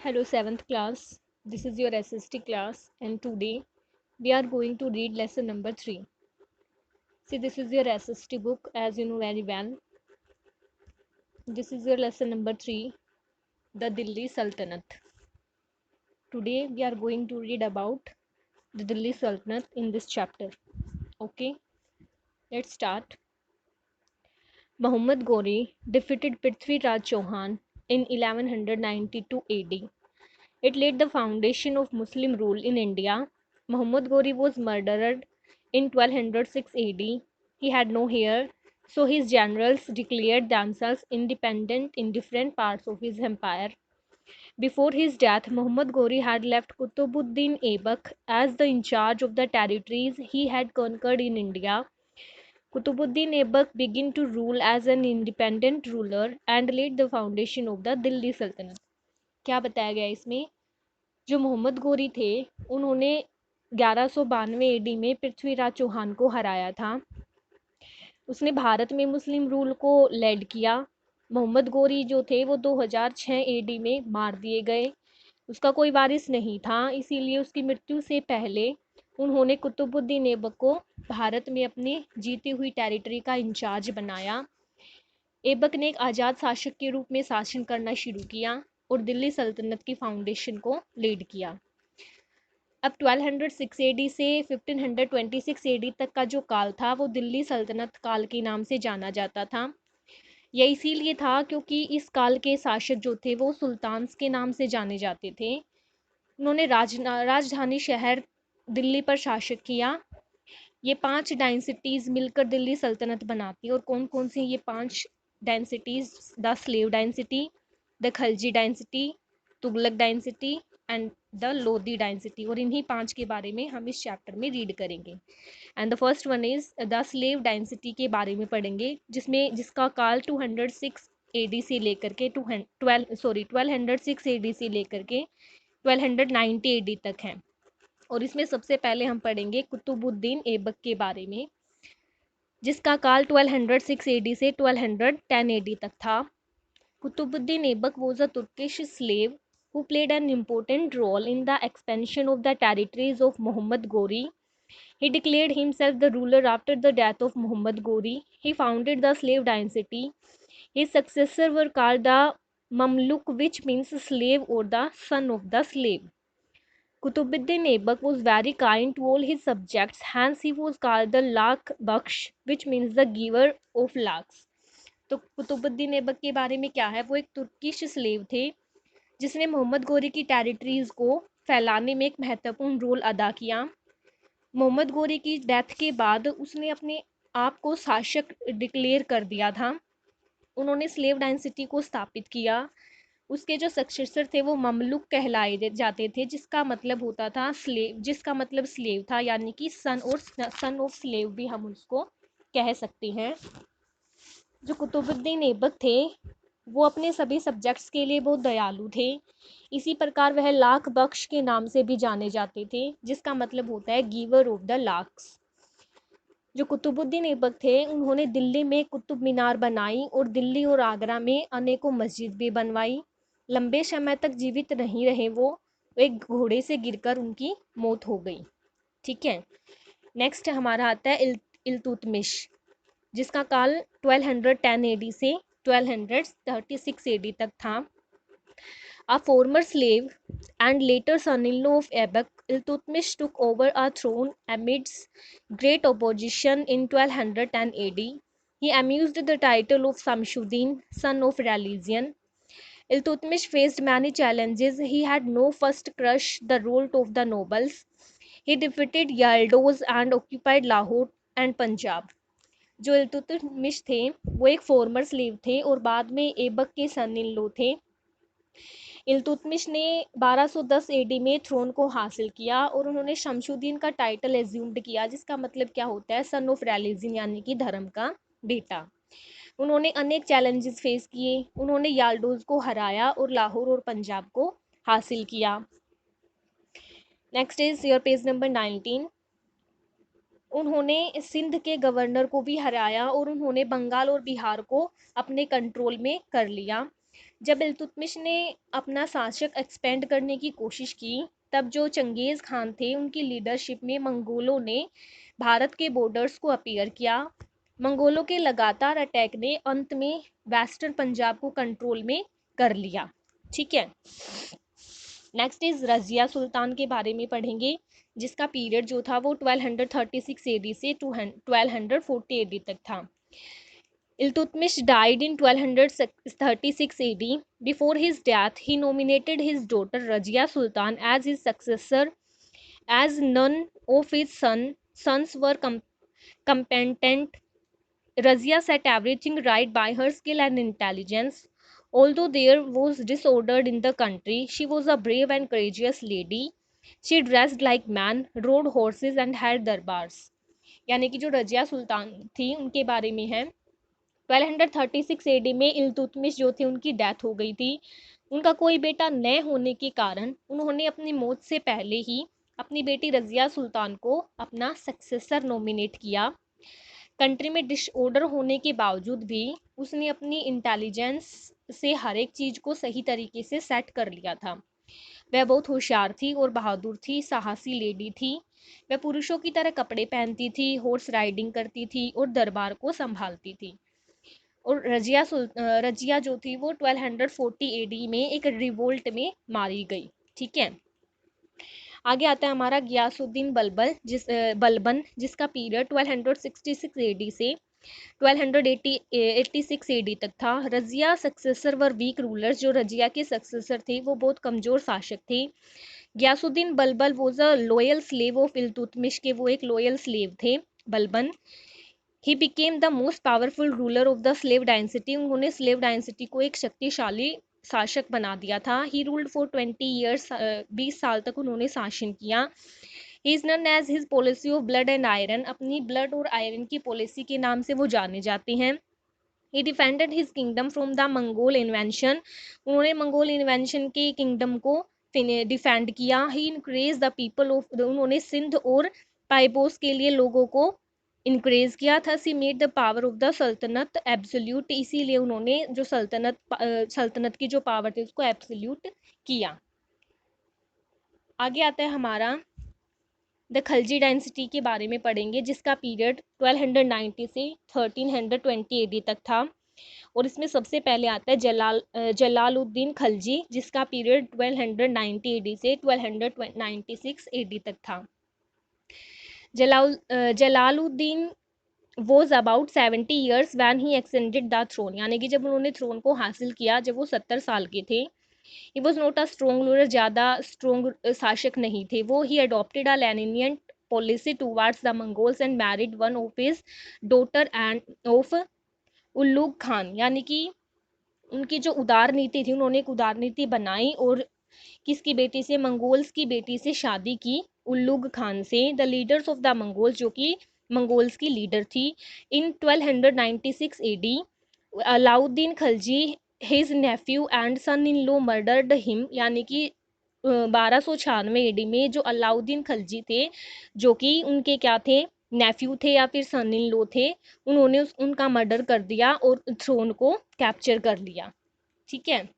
Hello, 7th class. This is your SST class, and today we are going to read lesson number 3. See, this is your SST book, as you know very well. This is your lesson number 3, the Delhi Sultanate. Today we are going to read about the Delhi Sultanate in this chapter. Okay, let's start. Muhammad Ghori defeated Prithvi Raj Chauhan in 1192 AD. It laid the foundation of Muslim rule in India. Muhammad Ghori was murdered in 1206 AD. He had no heir, so his generals declared themselves independent in different parts of his empire. Before his death, Muhammad Ghori had left Qutbuddin Aibak as the in charge of the territories he had conquered in India. Qutbuddin Aibak began to rule as an independent ruler and laid the foundation of the Delhi Sultanate. क्या बताया गया इसमें? जो मोहम्मद गोरी थे उन्होंने 1192 AD में पृथ्वीराज चौहान को हराया था। उसने भारत में मुस्लिम रूल को लेड किया। मोहम्मद गोरी जो थे वो 2006 एडी में मार दिए गए। उसका कोई वारिस नहीं था, इसीलिए उसकी मृत्यु से पहले उन्होंने कुतुबुद्दीन ऐबक को भारत में अपनी जीती हुई टेरिटरी का इंचार्ज बनाया। ऐबक ने एक आज़ाद शासक के रूप में शासन करना शुरू किया और दिल्ली सल्तनत की फाउंडेशन को लीड किया। अब 1206 एडी से 1526 एडी तक का जो काल था वो दिल्ली सल्तनत काल के नाम से जाना जाता था। यह इसीलिए था क्योंकि इस काल के शासक जो थे वो सुल्तान्स के नाम से जाने जाते थे। उन्होंने राजधानी शहर दिल्ली पर शासन किया। ये 5 डायनेसिटीज़ मिलकर दिल्ली सल्तनत बनाती और कौन कौन सी ये 5 dynasties? The slave dynasty, the Khalji dynasty, Tughlaq dynasty and the Lodi dynasty. और इन्हीं 5 के बारे में हम इस चैप्टर में रीड करेंगे। And the first one is the slave dynasty के बारे में पढ़ेंगे, जिसका काल 206 एडी से लेकर के 1206 एडी से लेकर के 1290 एडी तक है। और इसमें सबसे पहले हम पढ़ेंगे कुतुबुद्दीन ऐबक के बारे में, जिसका काल 1206 एडी से 1210 एडी तक था। Qutbuddin Aibak was a Turkish slave who played an important role in the expansion of the territories of Muhammad Ghori. He declared himself the ruler after the death of Muhammad Ghori. He founded the slave dynasty. His successors were called the Mamluk, which means slave or the son of the slave. Qutbuddin Aibak was very kind to all his subjects, hence he was called the Lakh Baksh, which means the giver of lakhs. तो कुतुबुद्दीन ऐबक के बारे में क्या है? वो एक Turkish slave थे जिसने मोहम्मद गोरी की टेरिटरीज को फैलाने में एक महत्वपूर्ण रोल अदा किया। मोहम्मद गोरी की डेथ के बाद उसने अपने आप को शासक डिक्लेयर कर दिया था। उन्होंने स्लेव डायनेसिटी को स्थापित किया। उसके जो सक्सेसर थे वो ममलुक कहलाए जाते थे, जिसका मतलब होता था स्लेव, जिसका मतलब स्लेव था, यानी कि सन ऑफ स्लेव भी हम उसको कह सकते हैं। जो कुतुबुद्दीन ऐबक थे वो अपने सभी सब्जेक्ट्स के लिए बहुत दयालु थे। इसी प्रकार वह लाख बख्श के नाम से भी जाने जाते थे, जिसका मतलब होता है गिवर ऑफ द लाख्स। जो कुतुबुद्दीन ऐबक थे उन्होंने दिल्ली में कुतुब मीनार बनाई और दिल्ली और आगरा में अनेकों मस्जिद भी बनवाई। लंबे समय तक जीवित नहीं रहे वो एक घोड़े से गिरकर उनकी मौत हो गई। ठीक है, नेक्स्ट हमारा आता है इल्तुतमिश, जिसका काल 1210 एडी से 1236 एडी तक था। A former slave and later son-in-law of Aibak, Iltutmish took over a throne amidst great opposition in 1210 AD. He amused the title of Samshuddin, son of religion. Iltutmish faced many challenges. He had no first crush the role of the nobles. He defeated Yaldos and occupied Lahore and Punjab. जो इल्तुतमिश थे वो एक farmer slave थे और बाद में ऐबक के सन in law थे। इल्तुतमिश ने 1210 एडी में थ्रोन को हासिल किया और उन्होंने शमशुद्दीन का टाइटल एज्यूम्ड किया, जिसका मतलब क्या होता है? सन ऑफ रिलीजन, यानी कि धर्म का बेटा। उन्होंने अनेक चैलेंजेस फेस किए। उन्होंने याल्डोज को हराया और लाहौर और पंजाब को हासिल किया। Next is your page number 19। उन्होंने सिंध के गवर्नर को भी हराया और उन्होंने बंगाल और बिहार को अपने कंट्रोल में कर लिया। जब इल्तुतमिश ने अपना शासक एक्सपेंड करने की कोशिश की, तब जो चंगेज़ खान थे उनकी लीडरशिप में मंगोलों ने भारत के बॉर्डर्स को अपीयर किया। मंगोलों के लगातार अटैक ने अंत में वेस्टर्न पंजाब को कंट्रोल में कर लिया। ठीक है, नेक्स्ट इज रजिया सुल्तान के बारे में पढ़ेंगे, जिसका पीरियड जो था वो 1236 एडी से 1240 एडी तक था। Iltutmish died in 1236 AD. Before his death, he nominated his daughter Rajia Sultan as his successor, as none of his sons were competent. Razia set everything right by her skill and intelligence. Although there was disorder in the country, she was a brave and courageous lady. She dressed like men, rode horses and had darbars. यानी कि जो रजिया सुल्तान थी उनके बारे में है। 1236 AD में इल्तुतमिश जो थे उनकी डेथ हो गई थी। उनका कोई बेटा न होने के कारण उन्होंने अपनी मौत से पहले ही अपनी बेटी रजिया सुल्तान को अपना सक्सेसर नॉमिनेट किया। कंट्री में डिसऑर्डर होने के बावजूद भी उसने अपनी इंटेलिजेंस से हर एक चीज़ को सही तरीके से सेट कर लिया था। वह बहुत होशियार थी और बहादुर थी, साहसी लेडी थी। वह पुरुषों की तरह कपड़े पहनती थी, हॉर्स राइडिंग करती थी और दरबार को संभालती थी। और रजिया जो थी वो 1240 एडी में एक रिवोल्ट में मारी गई। ठीक है, आगे आता है हमारा गियासुद्दीन बलबन, जिसका पीरियड 1266 एडी से 1286 एडी तक था। रजिया सक्सेसर वर वीक रूलर्स, जो रजिया के सक्सेसर थे वो बहुत कमज़ोर शासक थे। Ghiyasuddin Balban was a loyal slave of Iltutmish के, वो एक लॉयल स्लेव थे Balban. He became the most powerful ruler of the slave dynasty, उन्होंने स्लेव डायनेसिटी को एक शक्तिशाली शासक बना दिया था। ही रूल्ड फॉर 20 ईयर्स, 20 साल तक उन्होंने शासन किया। He is known as his policy of blood and iron, अपनी ब्लड और आयरन की पॉलिसी के नाम से वो जाने जाते हैं। He defended his kingdom from the Mongol invention, उन्होंने मंगोल इन्वेंशन के किंगडम को डिफेंड किया। He increase the people of, उन्होंने सिंध और पाइपोस के लिए लोगों को इंक्रेज किया था। सी made the power of the सल्तनत एब्सोल्यूट, इसीलिए उन्होंने जो सल्तनत की जो पावर थी उसको एब्सोल्यूट किया। आगे आता है हमारा द खलजी डायनेसिटी के बारे में पढ़ेंगे, जिसका पीरियड 1290 से 1320 एडी तक था। और इसमें सबसे पहले आता है जलालुद्दीन खलजी, जिसका पीरियड 1290 एडी से 1296 एडी तक था। Jalaluddin was about 70 years when he extended the throne, यानी कि जब उन्होंने थ्रोन को हासिल किया जब वो 70 साल के थे। He was not a strong ruler, ज़्यादा स्ट्रॉन्ग शासक नहीं थे वो। He adopted a lenient policy towards the Mongols and married one of his daughter and of Ulugh Khan, यानी कि उनकी जो उदार नीति थी, उन्होंने एक उदार नीति बनाई और किसकी बेटी से, मंगोल्स की बेटी से शादी की, उल्लुग खान से। The leaders of the Mongols, जो कि मंगोल्स की लीडर थी। In 1296 AD Alauddin Khalji his nephew and son in law murdered him, यानी कि 1296 एडी में जो अलाउद्दीन खलजी थे, जो कि उनके क्या थे, नेफ्यू थे या फिर सन इन लॉ थे, उन्होंने उनका मर्डर कर दिया और थ्रोन को कैप्चर कर लिया। ठीक है,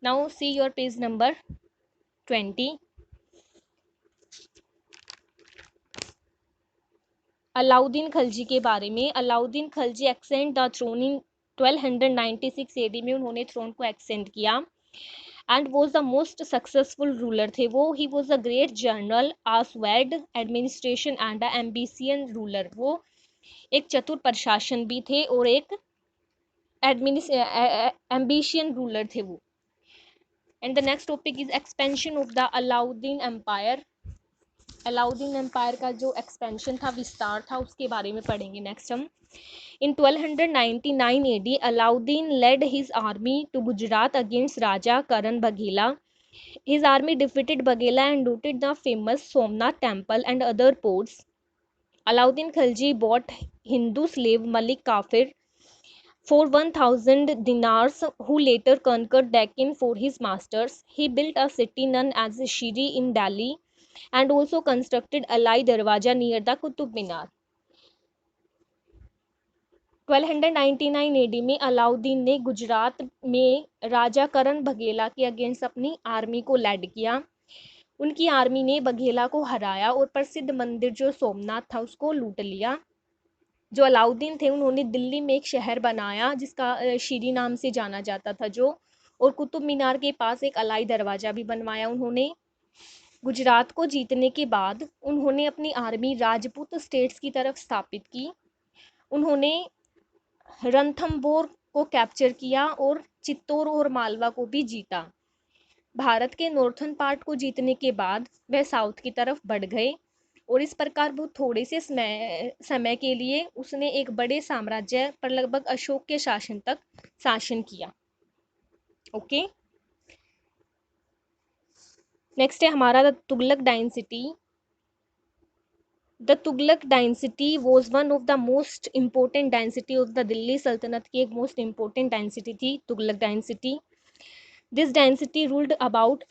now see your page number 20। Alauddin Khalji के बारे में, Alauddin Khalji ascend the throne in 1296 AD में उन्होंने थ्रोन को एक्सेंड किया। And was the most successful ruler थे वो। He was a great general, a shrewd administration and a ambitious ruler, वो एक चतुर प्रशासन भी थे और एक एम्बिशियन रूलर थे वो। And the next topic is expansion of the Alauddin empire. Alauddin empire का जो एक्सपेंशन था, विस्तार था, उसके बारे में पढ़ेंगे नेक्स्ट हम। In 1299 AD Alauddin led his army to Gujarat against Raja Karan Baghela. His army defeated Baghela and looted the famous Somnath temple and other ports. Alauddin Khilji bought Hindu slave Malik Kafir for 1000 dinars, who later conquered Deccan for his masters. He built a city known as Shiri in Delhi and also constructed Alai Darwaja near the Qutub Minar. 1299 AD में अलाउद्दीन ने गुजरात में राजा करण बघेला के against अपनी army को lead किया। उनकी army ने बघेला को हराया और प्रसिद्ध मंदिर जो सोमनाथ था उसको लूट लिया। जो अलाउद्दीन थे उन्होंने दिल्ली में एक शहर बनाया जिसका शीरी नाम से जाना जाता था जो, और कुतुब मीनार के पास एक अलाई दरवाजा भी बनवाया उन्होंने। गुजरात को जीतने के बाद उन्होंने अपनी आर्मी राजपूत स्टेट्स की तरफ स्थापित की। उन्होंने रणथंबोर को कैप्चर किया और चित्तौर और मालवा को भी जीता। भारत के नॉर्थन पार्ट को जीतने के बाद वह साउथ की तरफ बढ़ गए और इस प्रकार वो थोड़े से समय के लिए उसने एक बड़े साम्राज्य पर लगभग अशोक के शासन तक शासन किया। ओके, नेक्स्ट है हमारा Tughlaq dynasty. The Tughlaq dynasty was one of the most important dynasty of the Delhi Sultanat की एक मोस्ट इम्पोर्टेंट डायनेसिटी थी Tughlaq dynasty. This dynasty ruled about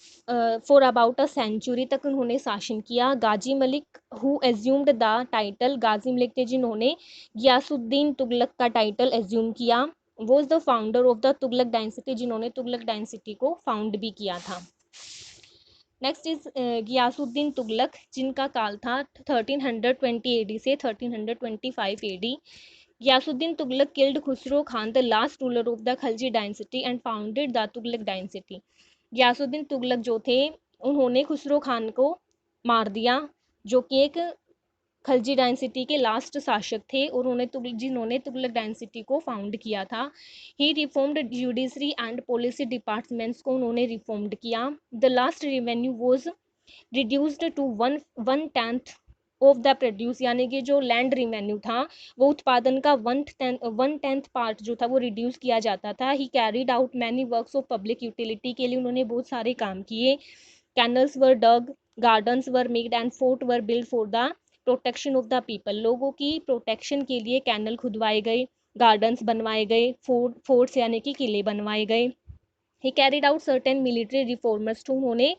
for about a century तक उन्होंने शासन किया। Ghazi Malik who assumed the title, Ghazi Malik थे जिन्होंने गियासुद्दीन तुगलक का टाइटल एज्यूम किया, was the founder of the Tughlaq dynasty, जिन्होंने तुगलक डायनेसिटी को फाउंड भी किया था। नेक्स्ट इज गियासुद्दीन तुगलक, जिनका काल था 1320 एडी से 1325 AD. Ghiyasuddin Tughlaq killed Khusro Khan, the last ruler of the Khalji dynasty and founded the Tughlaq dynasty. Ghiyasuddin Tughlaq जो थे उन्होंने खुसरो खान को मार दिया, जो कि एक खलजी डायनेसिटी के लास्ट शासक थे और जिन्होंने तुगलक डायनेसिटी को फाउंड किया था। He reformed judiciary and policy departments को उन्होंने रिफॉर्म्ड किया। The last revenue was reduced to one tenth of the produce, यानी कि जो लैंड रेवेन्यू था वो उत्पादन का वन टेंथ पार्ट जो था वो रिड्यूस किया जाता था। He carried out many works of public utility, के लिए उन्होंने बहुत सारे काम किए। Canals were dug, gardens were made and fort were build for the protection of the people, लोगों की प्रोटेक्शन के लिए कैनल खुदवाए गए, गार्डन्स बनवाए गए, फोर्ट्स यानी कि किले बनवाए गए। He carried out certain military reformers too, उन्होंने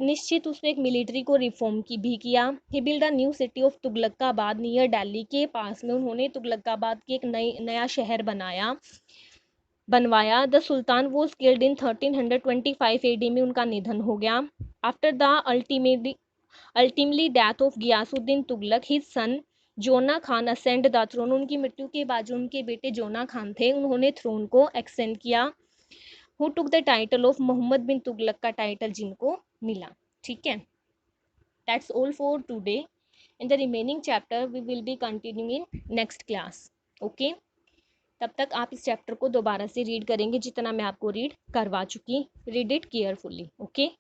निश्चित उसने एक मिलिट्री को रिफॉर्म की भी किया। He build a new city of Tughlaqabad near Delhi, के पास में उन्होंने तुगलकाबाद की एक नया शहर बनवाया। The sultan was killed in 1325 AD में उनका निधन हो गया। After the ultimately death of Ghiyasuddin Tughlaq, his son Jauna Khan ascend the throne, उनकी मृत्यु के बाद जो उनके बेटे जोना खान थे उन्होंने थ्रोन को एक्सेंड किया। Who took the title of Mohammad bin Tughlaq, का टाइटल जिनको मिला। ठीक है, that's all for today. In the remaining chapter we will be continuing in next class. Okay, तब तक आप इस चैप्टर को दोबारा से रीड करेंगे जितना मैं आपको रीड करवा चुकी। Read it carefully. ओके।